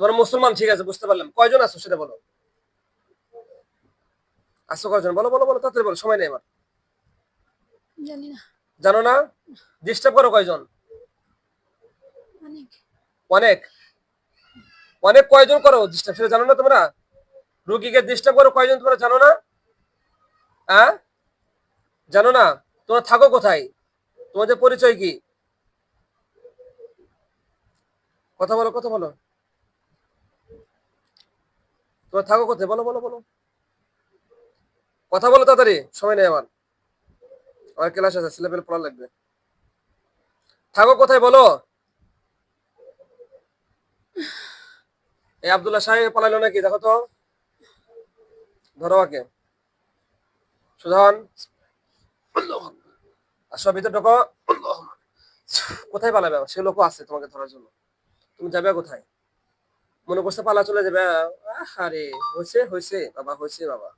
তোমরা মুসলমান, ঠিক আছে, বুঝতে পারলাম। কয়জন আছো সেটা বলো। আছো কয়জন? বলো বলো বলো, তাড়াতাড়ি বলো, সময় নেই আমার। জানি না। জানো না? ডিস্টার্ব করো কয়জন? অনেক। অনেক। অনেক কয়জন করো ডিস্টার্ব সেটা জানো না তোমরা? রুগীকে ডিস্টার্ব করো কয়জন তোমরা জানো না? হ্যাঁ, জানো না? তোমরা থাকো কোথায়? তোমাদের পরিচয় কি? কথা বলো, কথা বলো। তোমরা থাকো কোথায়? বলো বলো বলো, কথা বলো তাড়াতাড়ি, সময় নেই আমার। আমার ক্লাস আছে, ছেলেপেলে পড়া লাগবে। থাকো কোথায় বলো। এই আব্দুল্লাহ সাহেব পালাইলো নাকি? দেখো তো, ধরো ওকে। সুধান, আসো ভিতরে ঢোকো। কোথায় পালাবে? সে লোকও আছে তোমাকে ধরার জন্য। তুমি যাবে কোথায়? মনে করছে পালা চলে যাবে? আরে হয়েছে হয়েছে বাবা, হয়েছে বাবা।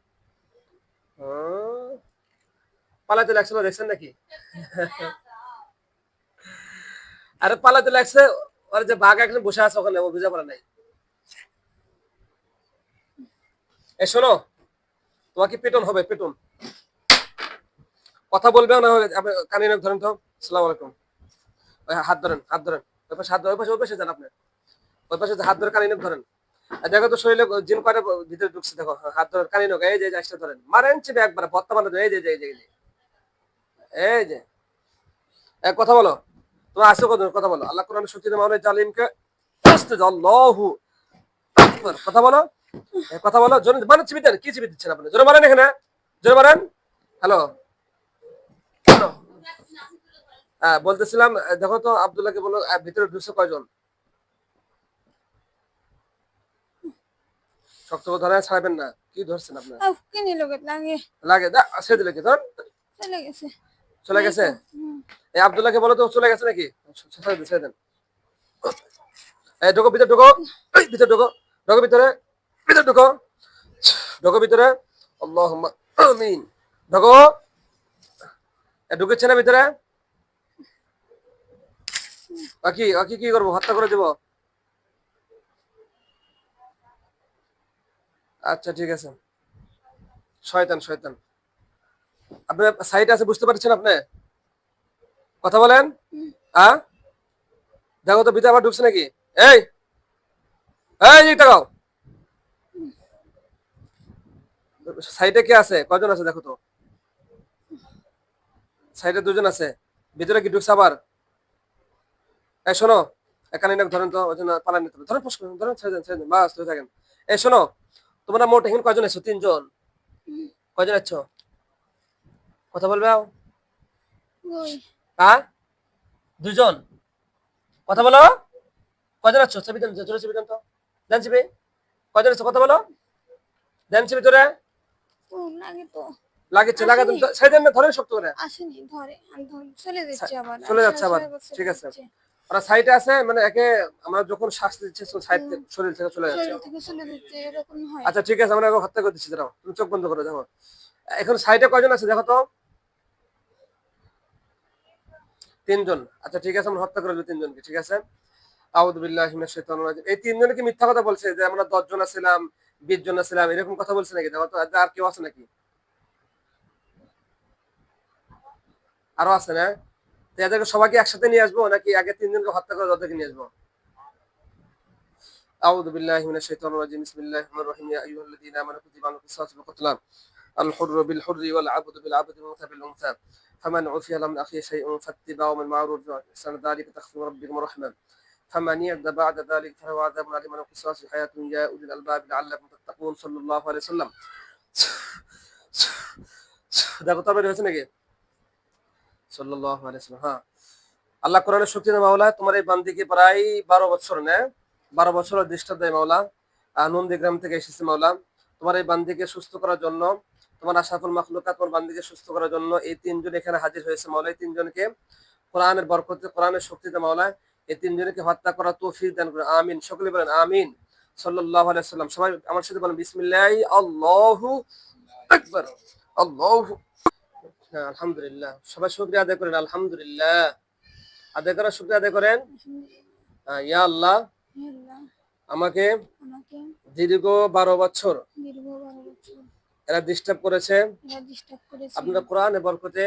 হুম, পালাতে লাগছিল, দেখছেন নাকি? আরে পালাতে লাগছে। ওর যে বাঘ এখন বসে আছে ওখানে, ও বুঝে পারে নাই। এ শোনো, তোমাকে পেটন হবে, পেটন। কথা বলবে না, কানে নাক ধরেন তো। আসসালামু আলাইকুম। হাত ধরেন, হাত ধরেন। ওই পাশে হাত ধরেন, ওই পাশে যান আপনি। ওই পাশে হাত ধরে কানে নাক ধরেন। আর দেখো তো শরীরে জিন কয়টা ভিতরে ঢুকছে, দেখো। হাত ধরেন, কানে নাক, এই যে আসতে ধরেন, মারেন চিপে একবার ভত্তা মারা, এই যে এই যে এই যে এই যে। এক কথা বলো, তোমার আসো কত কথা বলো। আল্লাহ কোরআন শক্তিতে মাওলা জালিমকে আল্লাহু আকবার। কথা বলো, কথা বলো জোরে মানে চিবি দেন। কি চিবি দিচ্ছেন আপনি? জোরে মারেন এখানে, জোরে মারেন। হ্যালো, হ্যাঁ বলতেছিলাম, দেখো তো আব্দুল্লাহকে বলো, ভিতরে ঢুকছে কয়জন? শক্ত করে ধরে ছাড়বেন না। কি ধরছেন আপনার? কেন লোকে লাগে? লাগে ছেড়ে দিলে কি ধর? চলে গেছে। চলে নাই গেছে? তো। এই আব্দুল্লাহকে বলো তো চলে গেছে নাকি? ছেড়ে দেন, ছেড়ে দেন। এই ঢোকো ভিতরে, ঢোকো। এই ভিতরে ঢোকো, ঢোকো ভিতরে, ভিতরে ঢোকো, ঢোকো ভিতরে। আল্লাহুম্মা আমিন। ঢোকো। ঢুকেছে না ভিতরে? বাকি বাকি কি করবো? হত্যা করে দেবো? আচ্ছা ঠিক আছে। শয়তান শয়তান। আপনার সাইট আছে, বুঝতে পারছেন আপনি? কথা বলেন। হ্যাঁ, দেখো তো ভিতরে আবার ঢুকছে নাকি? এই এই তাকাও, সাইডে কে আছে? কয়জন আছে দেখো তো। সাইডে দুজন আছে, ভিতরে কি ঢুকছে আবার? এই শোনো, এখানে ধরেন তো, ওই জন্য পালান নিতে হবে। ধরেন পুশ করেন, ধরেন, ছেড়ে দেন, ছেড়ে দেন, বাস ধরে থাকেন। এই শোনো, তোমরা মোট এখানে কয়জন আছো? তিনজন। কয়জন আছো? কথা বলবে? হ্যাঁ, দুজন। কথা বলো। কয়জন আছো? চেপে দেন, জোরে চেপে দেন তো। দেন চেপে। কয়জন আছো? কথা বলো। দেন চেপে ধরে। লাগে তো। লাগিচ্ছে, লাগা দেন, আসেনি। ছেড়ে দেন না, ধরেন শক্ত করে। আসেনি, ধরে আমি ধরে চলে যাচ্ছে আবার। চলে যাচ্ছে আবার, ঠিক আছে। ওরা সাইডে আছে, মানে একে আমরা যখন শ্বাস দিচ্ছি সাইড থেকে, শরীর থেকে চলে যাচ্ছে। শরীর থেকে চলে যাচ্ছে, এরকম হয়। আচ্ছা ঠিক আছে, আমরা এখন হত্যা করে দিচ্ছি, দাঁড়াও, তুমি চোখ বন্ধ করো, দেখো। এখন সাইডে কয়জন আছে দেখো তো। তিনজন। আচ্ছা ঠিক আছে, আমরা হত্যা করে দিই তিনজনকে, ঠিক আছে। আউযু বিল্লাহি মিনাশ শাইতানির রাজিম। এই তিনজনে কি মিথ্যা কথা বলছে যে আমরা 10 জন ছিলাম, 20 জন ছিলাম, এরকম কথা বলছে নাকি? দেখো তো, আর কেউ আছে নাকি? আরো আছে না? তো এদেরকে সবাইকে একসাথে নিয়ে আসবো নাকি আগে তিনজনকে হত্যা করে ওদেরকে নিয়ে আসবো? আউযু বিল্লাহি মিনাশ শাইতানির রাজিম। বিসমিল্লাহির রহমানির রহিম। ইয়া আইয়ুহাল্লাযীনা আমানু কুতিবা আলাইকুমুস সিয়ামু কামা কুতিবা আলাল লাযীনা মিন ক্বাবলিকুম লাআল্লাকুম তাত্তাকুন। الحر بالحر والعبد بالعبد والأنثى بالأنثى فمن عفي له من أخيه شيء فاتباع بالمعروف وإحسان ذلك تخفيف من ربكم ورحمة فمن يعد بعد ذلك فله عذاب أليم ولهم قصاص حياة يا أولي الألباب لعلكم تتقون صلى الله عليه وسلم। দেখো তো বের হয়েছে নাকি? সাল্লাল্লাহু আলাইহি ওয়াসাল্লাম। হ্যাঁ, আল্লাহ কোরআনের শক্তিতে মাওলা তোমার এই বান্দিকে প্রায় 12 বছর, না 12 বছরের দৃষ্টান্ত দেয় মাওলা। নন্দীগ্রাম থেকে এসেছে মাওলা তোমার এই বান্দিকে সুস্থ করার জন্য। তোমার আশরাফুল মাখলুকাত তোমার বান্দিকে সুস্থ করার জন্য এই তিনজন এখানে হাজির হয়েছে মাওলা। এই তিনজনকে কোরআনের বরকতে, কোরআনের শক্তিতে মাওলা এই তিনজনকে হত্যা করার তৌফিক দান করে, আমিন। সকলে বলেন আমিন। সাল্লাল্লাহু আলাইহি ওয়াসাল্লাম। সবাই আমার সাথে বলেন বিসমিল্লাহি আল্লাহু আকবার। আল্লাহু, হ্যাঁ, আলহামদুলিল্লাহ। সবাই শুকরিয়া আদায় করেন, আলহামদুলিল্লাহ। আদায় করার শুকরিয়া আদায় করেন। ইয়া আল্লাহ, আমাকে আমাকে দীর্ঘ 12 বছর দীর্ঘ 12 বছর এরা ডিস্টার্ব করেছে। এরা ডিস্টার্ব করেছে। আপনার কোরআনের বরকতে,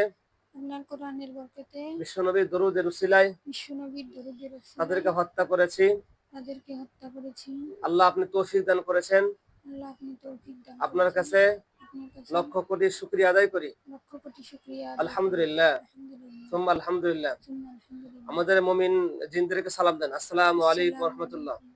আপনার কোরআনের বরকতে, বিশ্বনবীর দরুদের উসিলায় বিশ্বনবীর দরুদের উসিলায় তাদেরকে হত্যা করেছি। তাদেরকে হত্যা করেছি। আল্লাহ আপনি তৌফিক দান করেছেন। আল্লাহ আপনি তৌফিক দান আপনার করেছেন। কাছে আপনার কাছে লক্ষ কোটি শুকরিয়া আদায় করি। লক্ষ কোটি শুকরিয়া আদায় করি। আলহামদুলিল্লাহ, আলহামদুলিল্লাহ, সুম্মা আলহামদুলিল্লাহ। সুম্মা আলহামদুলিল্লাহ। আমাদের মুমিন জিনদেরকে সালাম দেন। আসসালামু আলাইকুম ওয়া আসসালামু রাহমাতুল্লাহ। আলাইকুম।